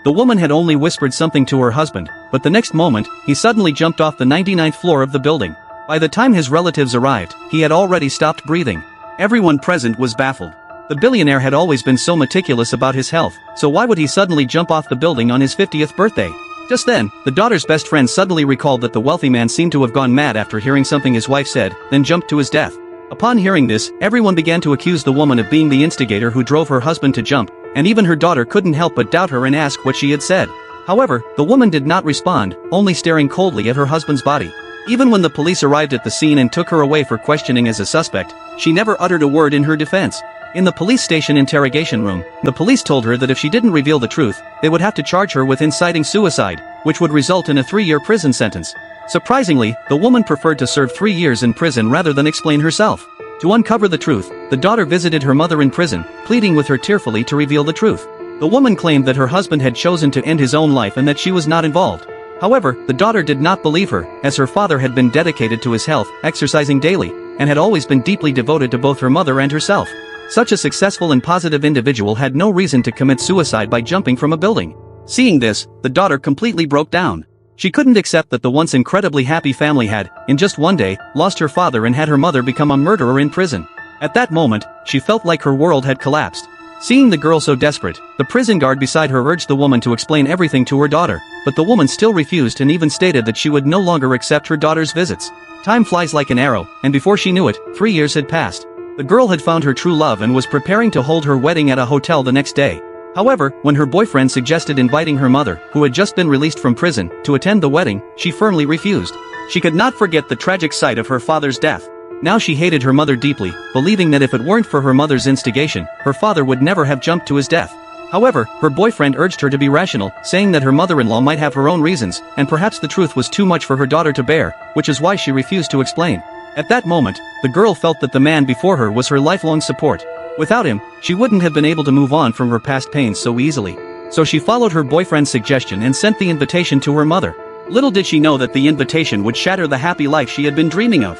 The woman had only whispered something to her husband, but the next moment, he suddenly jumped off the 99th floor of the building. By the time his relatives arrived, he had already stopped breathing. Everyone present was baffled. The billionaire had always been so meticulous about his health, so why would he suddenly jump off the building on his 50th birthday? Just then, the daughter's best friend suddenly recalled that the wealthy man seemed to have gone mad after hearing something his wife said, then jumped to his death. Upon hearing this, everyone began to accuse the woman of being the instigator who drove her husband to jump, and even her daughter couldn't help but doubt her and ask what she had said. However, the woman did not respond, only staring coldly at her husband's body. Even when the police arrived at the scene and took her away for questioning as a suspect, she never uttered a word in her defense. In the police station interrogation room, the police told her that if she didn't reveal the truth, they would have to charge her with inciting suicide, which would result in a 3-year prison sentence. Surprisingly, the woman preferred to serve 3 years in prison rather than explain herself. To uncover the truth, the daughter visited her mother in prison, pleading with her tearfully to reveal the truth. The woman claimed that her husband had chosen to end his own life and that she was not involved. However, the daughter did not believe her, as her father had been dedicated to his health, exercising daily, and had always been deeply devoted to both her mother and herself. Such a successful and positive individual had no reason to commit suicide by jumping from a building. Seeing this, the daughter completely broke down. She couldn't accept that the once incredibly happy family had, in just one day, lost her father and had her mother become a murderer in prison. At that moment, she felt like her world had collapsed. Seeing the girl so desperate, the prison guard beside her urged the woman to explain everything to her daughter, but the woman still refused and even stated that she would no longer accept her daughter's visits. Time flies like an arrow, and before she knew it, 3 years had passed. The girl had found her true love and was preparing to hold her wedding at a hotel the next day. However, when her boyfriend suggested inviting her mother, who had just been released from prison, to attend the wedding, she firmly refused. She could not forget the tragic sight of her father's death. Now she hated her mother deeply, believing that if it weren't for her mother's instigation, her father would never have jumped to his death. However, her boyfriend urged her to be rational, saying that her mother-in-law might have her own reasons, and perhaps the truth was too much for her daughter to bear, which is why she refused to explain. At that moment, the girl felt that the man before her was her lifelong support. Without him, she wouldn't have been able to move on from her past pains so easily. So she followed her boyfriend's suggestion and sent the invitation to her mother. Little did she know that the invitation would shatter the happy life she had been dreaming of.